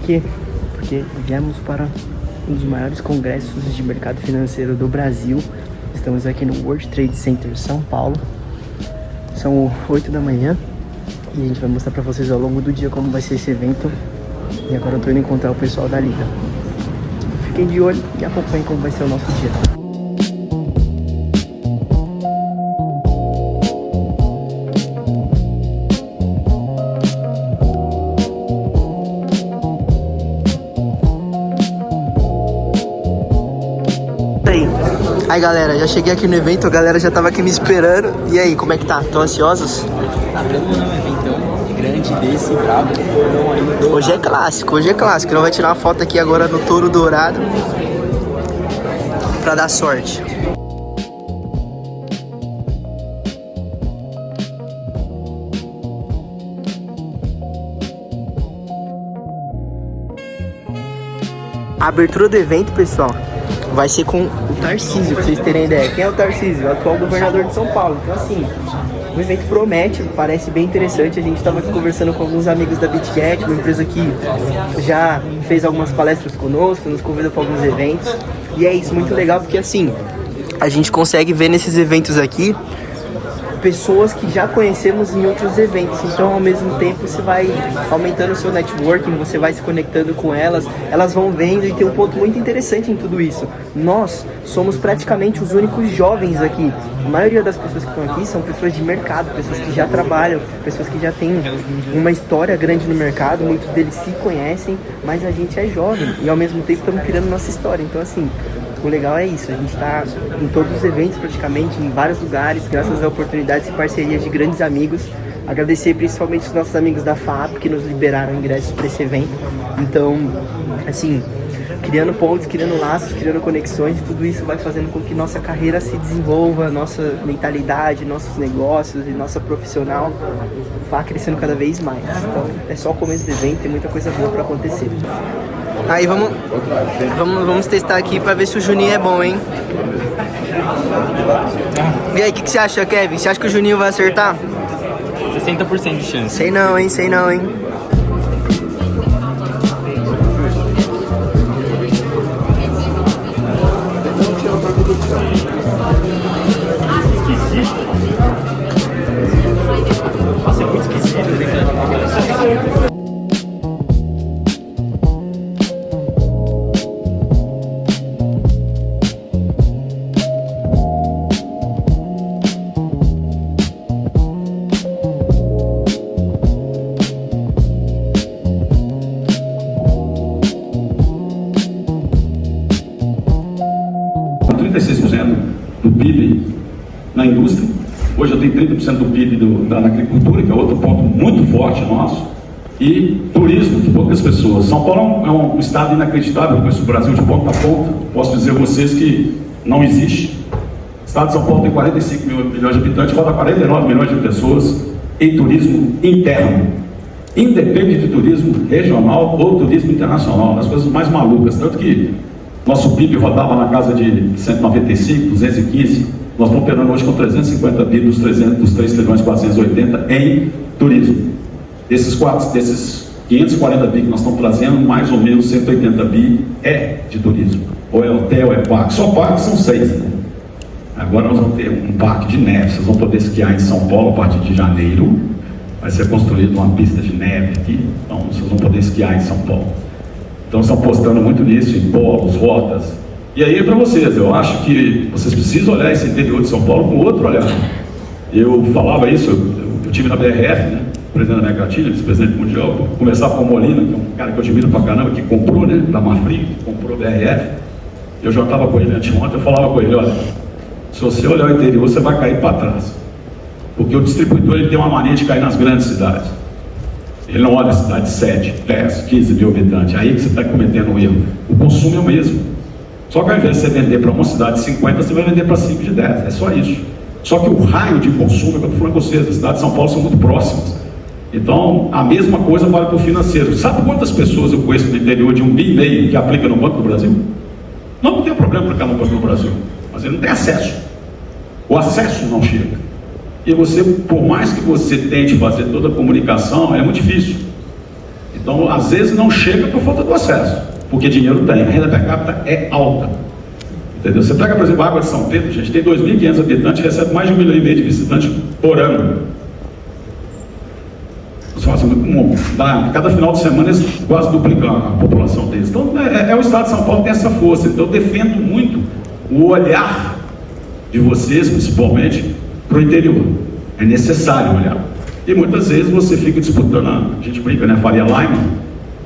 quê? Porque viemos para um dos maiores congressos de mercado financeiro do Brasil. Estamos aqui no World Trade Center São Paulo. São 8 da manhã e a gente vai mostrar para vocês ao longo do dia como vai ser esse evento. E agora eu tô indo encontrar o pessoal da liga. Fiquem de olho e acompanhem como vai ser o nosso dia. Aí galera, já cheguei aqui no evento, a galera já tava aqui me esperando. E aí, como é que tá? Tão ansiosos? Tá tranquilo, né? Um eventão grande desse, brabo. Hoje é clássico. Não vai tirar uma foto aqui agora no Touro Dourado pra dar sorte. A abertura do evento, pessoal, vai ser com o Tarcísio, pra vocês terem ideia. Quem é o Tarcísio? O atual governador de São Paulo. Então assim, o evento promete, parece bem interessante. A gente estava aqui conversando com alguns amigos da BitGet, uma empresa que já fez algumas palestras conosco, nos convida para alguns eventos. E é isso, muito legal, porque assim, a gente consegue ver nesses eventos aqui pessoas que já conhecemos em outros eventos. Então, ao mesmo tempo, você vai aumentando o seu networking, você vai se conectando com elas, elas vão vendo. E tem um ponto muito interessante em tudo isso. Nós somos praticamente os únicos jovens aqui. A maioria das pessoas que estão aqui são pessoas de mercado, pessoas que já trabalham, pessoas que já têm uma história grande no mercado. Muitos deles se conhecem, mas a gente é jovem e ao mesmo tempo estamos criando nossa história. Então, assim, o legal é isso, a gente está em todos os eventos praticamente, em vários lugares, graças a oportunidades e parcerias de grandes amigos. Agradecer principalmente os nossos amigos da FAP que nos liberaram ingressos para esse evento. Então, assim, criando pontos, criando laços, criando conexões, tudo isso vai fazendo com que nossa carreira se desenvolva, nossa mentalidade, nossos negócios e nossa profissional vá crescendo cada vez mais. Então, é só o começo do evento, tem muita coisa boa para acontecer. Aí vamos testar aqui pra ver se o Juninho é bom, hein? E aí, o que você acha, Kevin? Você acha que o Juninho vai acertar? 60% de chance. Sei não, hein? Nossa, é muito esquisito, né? Do PIB na indústria. Hoje eu tenho 30% do PIB na agricultura, que é outro ponto muito forte nosso, e turismo, de poucas pessoas. São Paulo é um estado inacreditável, eu conheço o Brasil de ponta a ponta. Posso dizer a vocês que não existe. O estado de São Paulo tem 45 milhões de habitantes, roda 49 milhões de pessoas em turismo interno. Independe de turismo regional ou turismo internacional, as coisas mais malucas. Tanto que nosso PIB rodava na casa de 195, 215. Nós estamos operando hoje com 350 bi dos 3 trilhões 480 em turismo. Desses 540 bi que nós estamos trazendo, mais ou menos 180 bi é de turismo. Ou é hotel, é parque. Só parque são 6, né? Agora nós vamos ter um parque de neve. Vocês vão poder esquiar em São Paulo a partir de janeiro. Vai ser construída uma pista de neve aqui. Então vocês vão poder esquiar em São Paulo. Então estão apostando muito nisso, em polos, rotas. E aí para vocês, eu acho que vocês precisam olhar esse interior de São Paulo com outro olhar. Eu falava isso, eu tive na BRF, né, presidente da Mercatilha, vice-presidente mundial, conversava com o Molina, que é um cara que eu admiro pra caramba, que comprou, né, da Mafri, que comprou a BRF. Eu já estava com ele anteontem, eu falava com ele, olha, se você olhar o interior, você vai cair para trás. Porque o distribuidor ele tem uma mania de cair nas grandes cidades. Ele não olha a cidade de 7, 10, 15 mil habitantes. Aí que você está cometendo um erro. O consumo é o mesmo. Só que ao invés de você vender para uma cidade de 50, você vai vender para 5 de 10. É só isso. Só que o raio de consumo, é o que eu estou falando com vocês, as cidades de São Paulo são muito próximas. Então, a mesma coisa vale para o financeiro. Sabe quantas pessoas eu conheço no interior de 1,5 bi que aplica no Banco do Brasil? Não tem problema aplicar no Banco do Brasil, mas ele não tem acesso. O acesso não chega. E você, por mais que você tente fazer toda a comunicação, é muito difícil. Então, às vezes não chega por falta do acesso, porque dinheiro tem, a renda per capita é alta. Entendeu? Você pega, por exemplo, a Água de São Pedro, gente, tem 2.500 habitantes, recebe mais de 1,5 milhão de visitantes por ano. Você fala assim, cada final de semana eles quase duplicam a população deles. Então, o Estado de São Paulo tem essa força. Então, eu defendo muito o olhar de vocês, principalmente, para o interior. É necessário olhar. E muitas vezes você fica disputando, a gente brinca, né? Faria Lima,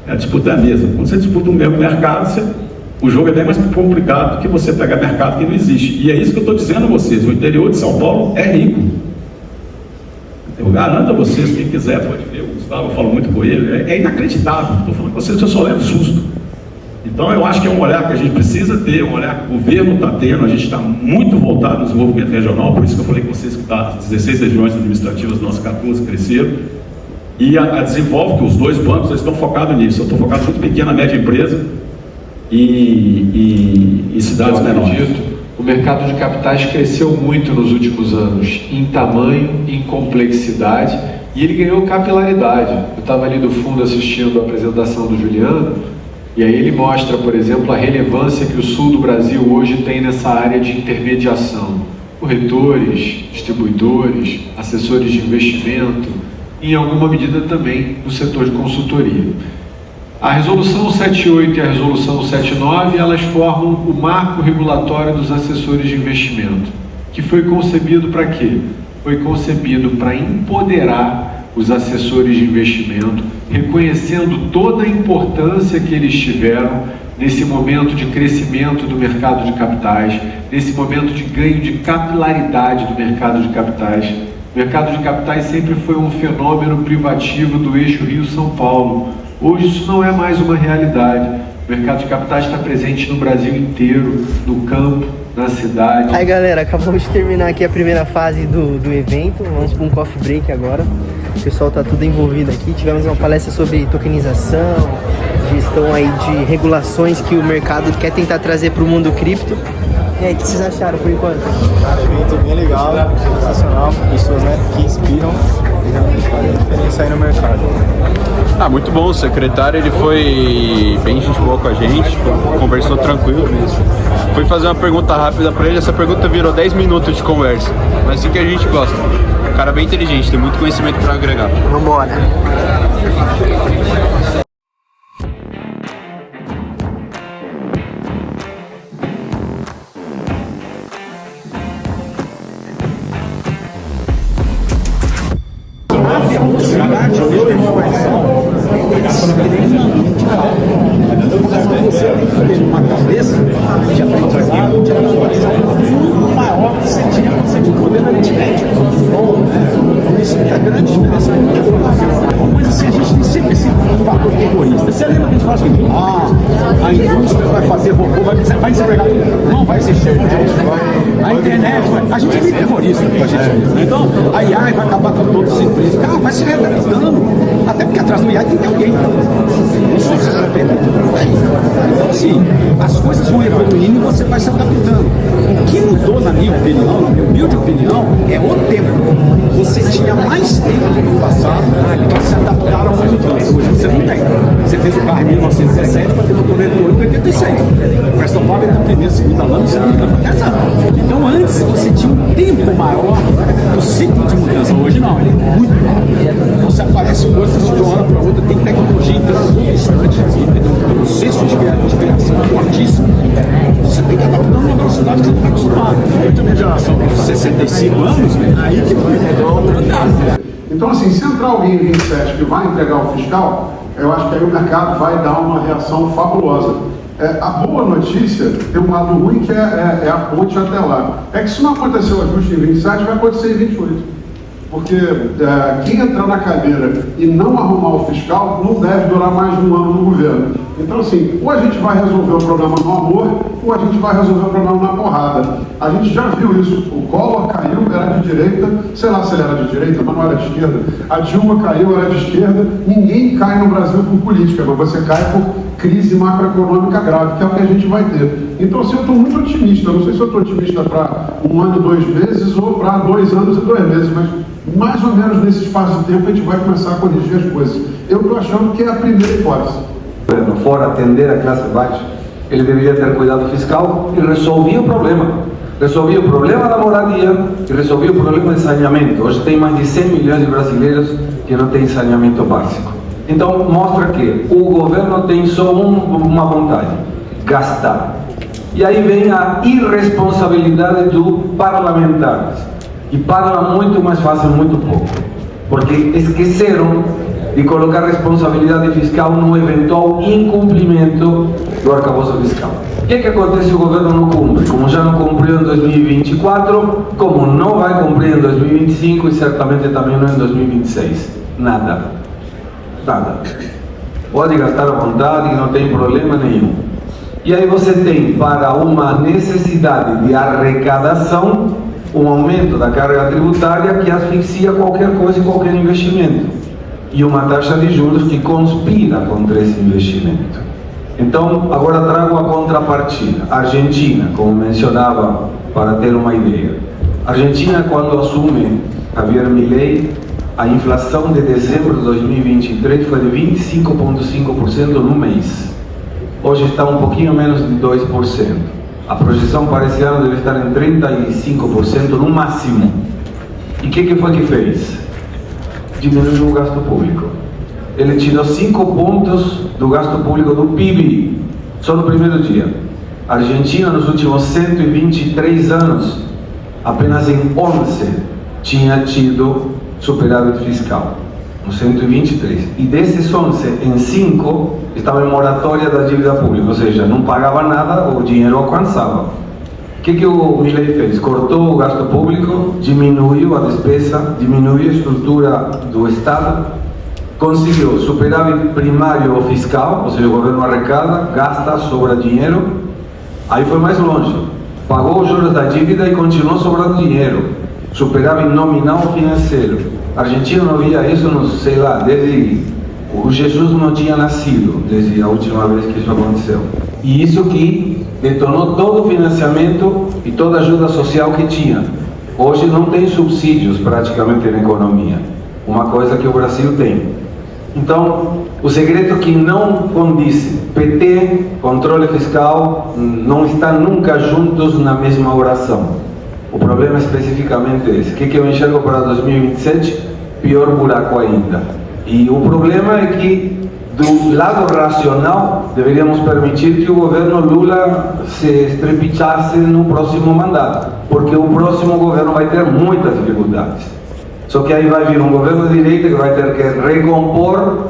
a disputa é a mesma. Quando você disputa o mesmo mercado, o jogo é bem mais complicado do que você pegar mercado que não existe. E é isso que eu estou dizendo a vocês, o interior de São Paulo é rico. Eu garanto a vocês, quem quiser pode ver, o Gustavo, eu falo muito com ele, é inacreditável. Estou falando com vocês, eu só levo susto. Então eu acho que é um olhar que a gente precisa ter, um olhar que o governo está tendo, a gente está muito voltado no desenvolvimento regional, por isso que eu falei com vocês que está 16 regiões administrativas, nossas 14 cresceram, e a Desenvolve, que os dois bancos estão focados nisso. Eu estou focado muito pequena, média empresa e cidades menores. O mercado de capitais cresceu muito nos últimos anos, em tamanho, em complexidade, e ele ganhou capilaridade. Eu estava ali do fundo assistindo a apresentação do Juliano, e aí ele mostra, por exemplo, a relevância que o sul do Brasil hoje tem nessa área de intermediação. Corretores, distribuidores, assessores de investimento, e em alguma medida também no setor de consultoria. A Resolução 78 e a Resolução 79, elas formam o marco regulatório dos assessores de investimento, que foi concebido para quê? Foi concebido para empoderar os assessores de investimento, reconhecendo toda a importância que eles tiveram nesse momento de crescimento do mercado de capitais, nesse momento de ganho de capilaridade do mercado de capitais. O mercado de capitais sempre foi um fenômeno privativo do eixo Rio-São Paulo. Hoje isso não é mais uma realidade. O mercado de capitais está presente no Brasil inteiro, no campo, na cidade. Aí galera, acabamos de terminar aqui a primeira fase do evento. Vamos para um coffee break agora. O pessoal está tudo envolvido aqui. Tivemos uma palestra sobre tokenização, gestão aí de regulações que o mercado quer tentar trazer para o mundo cripto. E aí, o que vocês acharam por enquanto? Cara, evento bem legal, sensacional, pessoas, né, que inspiram e realmente fazem diferença aí no mercado. Muito bom, o secretário ele foi bem gente boa com a gente, conversou tranquilo mesmo. Fui fazer uma pergunta rápida pra ele, essa pergunta virou 10 minutos de conversa, mas assim que a gente gosta. O cara é bem inteligente, tem muito conhecimento pra agregar. Vambora! Uma cabeça de aprendizado, de elaboração muito maior que você tinha quando você tinha o poder da internet. Isso é a grande diferença. Mas assim, a gente tem sempre esse fator terrorista. Você lembra que a gente fala assim, a indústria vai fazer robô, vai desempregar tudo. Não vai existir. A internet vai... A gente é meio terrorista com a gente. Então, a AI vai acabar com todos os empregos. Cara, vai se readaptando. Até porque atrás do AI tem que ter alguém. Isso você vai aprender. Então, assim, as coisas vão evoluindo e você vai se adaptando. O que mudou, na minha opinião, na minha humilde opinião, é o tempo. Você tinha mais tempo no passado para se adaptar ao mundo. Hoje você não tem. Você fez o carro em 1917 para ter motor retorno em 86. O Preston Power está primeiro, segunda lâmpada, segunda lâmpada, 10 anos. Então antes você tinha um tempo maior do ciclo de mudança. Hoje não, ele é muito rápido. Então se aparece coisas de uma hora para outra, tem tecnologia entrando no instante, o senso de criação fortíssimo. Você tem que adaptar uma velocidade que você não está acostumado. Eu tenho uma geração de 65 anos, aí que vai mudar. Então, assim, se entrar alguém em 27 que vai entregar o fiscal, eu acho que aí o mercado vai dar uma reação fabulosa. A boa notícia tem um lado ruim que é a ponte até lá. É que se não acontecer o ajuste em 27, vai acontecer em 28. Porque quem entrar na cadeira e não arrumar o fiscal não deve durar mais de um ano no governo. Então, assim, ou a gente vai resolver o problema no amor, ou a gente vai resolver o problema na porrada. A gente já viu isso. O Collor caiu, era de direita, sei lá se ele era de direita, mas não era de esquerda. A Dilma caiu, era de esquerda. Ninguém cai no Brasil por política, mas você cai por crise macroeconômica grave, que é o que a gente vai ter. Então, assim, eu estou muito otimista. Não sei se eu estou otimista para 1 ano e 2 meses ou para 2 anos e 2 meses, mas mais ou menos nesse espaço de tempo a gente vai começar a corrigir as coisas. Eu estou achando que é a primeira hipótese. Fora atender a classe baixa, ele deveria ter cuidado fiscal e resolvia o problema. Resolvia o problema da moradia e resolvia o problema de saneamento. Hoje tem mais de 100 milhões de brasileiros que não têm saneamento básico. Então mostra que o governo tem só uma vontade: gastar. E aí vem a irresponsabilidade do parlamentar. E parla muito, mas fazem muito pouco. Porque esqueceram de colocar responsabilidade fiscal no eventual incumprimento do arcabouço fiscal. O que acontece se o governo não cumpre? Como já não cumpriu em 2024, como não vai cumprir em 2025 e certamente também não em 2026. Nada. Nada. Pode gastar à vontade, que não tem problema nenhum. E aí você tem, para uma necessidade de arrecadação, um aumento da carga tributária que asfixia qualquer coisa e qualquer investimento. E uma taxa de juros que conspira contra esse investimento. Então, agora trago a contrapartida. A Argentina, como mencionava, para ter uma ideia. A Argentina, quando assume Javier Milei, a inflação de dezembro de 2023 foi de 25,5% no mês. Hoje está um pouquinho menos de 2%. A projeção para esse ano deve estar em 35% no máximo. E o que foi que fez? Diminuiu o gasto público. Ele tirou 5 pontos do gasto público do PIB, só no primeiro dia. A Argentina, nos últimos 123 anos, apenas em 11 tinha tido superávit fiscal. Nos 123. E desses 11, em 5, estava em moratória da dívida pública, ou seja, não pagava nada, o dinheiro alcançava. O que o Milei fez? Cortou o gasto público, diminuiu a despesa, diminuiu a estrutura do Estado, conseguiu superávit primário ou fiscal, ou seja, o governo arrecada, gasta, sobra dinheiro. Aí foi mais longe, pagou os juros da dívida e continuou sobrando dinheiro. Superávit nominal financeiro. A Argentina não via isso, sei lá, desde o Jesus não tinha nascido, desde a última vez que isso aconteceu. E isso que detonou todo o financiamento e toda a ajuda social que tinha. Hoje não tem subsídios praticamente na economia, uma coisa que o Brasil tem. Então, o segredo que não condiz PT, controle fiscal, não estão nunca juntos na mesma oração. O problema é especificamente esse. O que eu enxergo para 2027? Pior buraco ainda. E o problema é que, do lado racional, deveríamos permitir que o governo Lula se estrepichasse no próximo mandato, porque o próximo governo vai ter muitas dificuldades. Só que aí vai vir um governo de direita que vai ter que recompor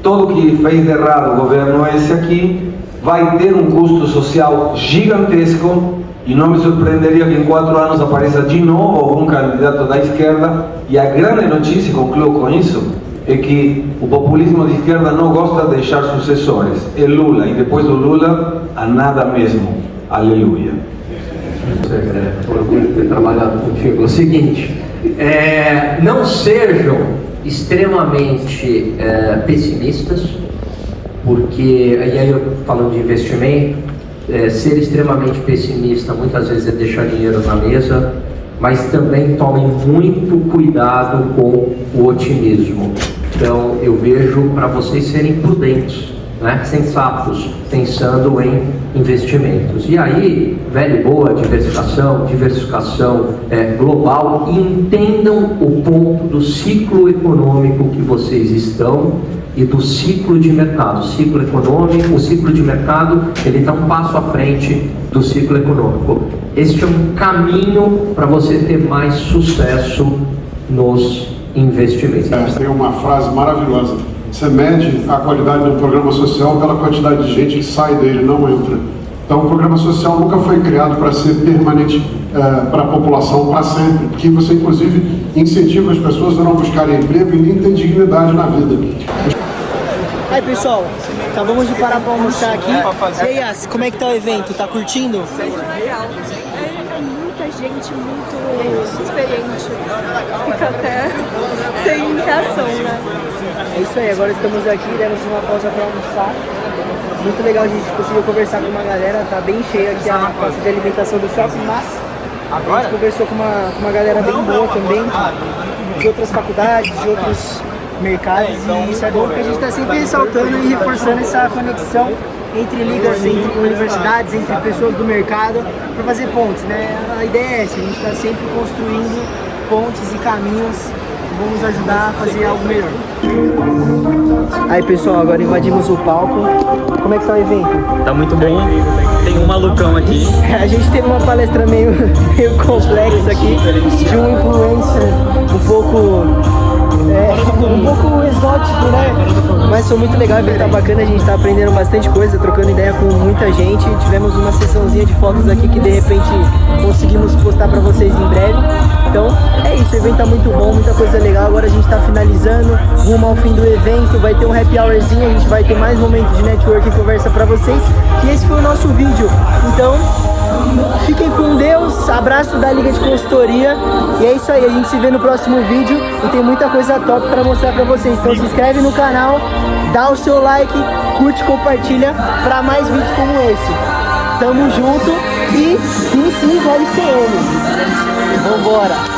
tudo o que fez de errado o governo esse aqui, vai ter um custo social gigantesco. E não me surpreenderia que em 4 anos apareça de novo algum candidato da esquerda. E a grande notícia, concluo com isso, é que o populismo de esquerda não gosta de deixar sucessores. É Lula, e depois do Lula, a nada mesmo. Aleluia. Orgulho de ter trabalhado contigo. É o seguinte, não sejam extremamente pessimistas, porque, e aí eu falando de investimento, ser extremamente pessimista muitas vezes é deixar dinheiro na mesa, mas também tomem muito cuidado com o otimismo. Então eu vejo para vocês serem prudentes, né? Sensatos, pensando em investimentos. E aí, velho boa, diversificação global, e entendam o ponto do ciclo econômico que vocês estão e do ciclo de mercado. O ciclo econômico, o ciclo de mercado, ele está um passo à frente do ciclo econômico. Este é um caminho para você ter mais sucesso nos investimentos. Tem uma frase maravilhosa: você mede a qualidade do programa social pela quantidade de gente que sai dele, não entra. Então o programa social nunca foi criado para ser permanente para a população para sempre, porque você inclusive incentiva as pessoas a não buscarem emprego e nem ter dignidade na vida. Aí pessoal, acabamos de parar para almoçar aqui. E aí, Yas, como é que tá o evento? Tá curtindo? Legal. É muita gente muito experiente. Fica até sem reação, né? É isso aí, agora estamos aqui, demos uma pausa para almoçar. Muito legal, a gente conseguiu conversar com uma galera, tá bem cheia aqui a praça de alimentação do shopping, mas a gente conversou com uma galera bem boa também. de outras faculdades, de outros mercados, e isso é bom porque a gente está sempre ressaltando e reforçando essa conexão entre ligas, entre universidades, entre pessoas do mercado, para fazer pontes, né? A ideia é essa, a gente está sempre construindo pontes e caminhos que vão nos ajudar a fazer algo melhor. Aí pessoal, agora invadimos o palco. Como é que tá o evento? Tá muito bom. Tem um malucão aqui. A gente teve uma palestra meio complexa aqui, de um influencer um pouco exótico, né? Mas foi muito legal, o evento tá bacana, a gente tá aprendendo bastante coisa, trocando ideia com muita gente. Tivemos uma sessãozinha de fotos aqui que de repente conseguimos postar pra vocês em breve. Então é isso, o evento tá muito bom, muita coisa legal. Agora a gente tá finalizando, rumo ao fim do evento, vai ter um happy hourzinho, a gente vai ter mais momentos de network e conversa pra vocês. E esse foi o nosso vídeo. Então, fiquem com Deus, abraço da Liga de Consultoria. E é isso aí, a gente se vê no próximo vídeo e tem muita coisa top pra mostrar pra vocês. Então se inscreve no canal, dá o seu like, curte, compartilha pra mais vídeos como esse. Tamo junto e sim, vai ICM. Vambora!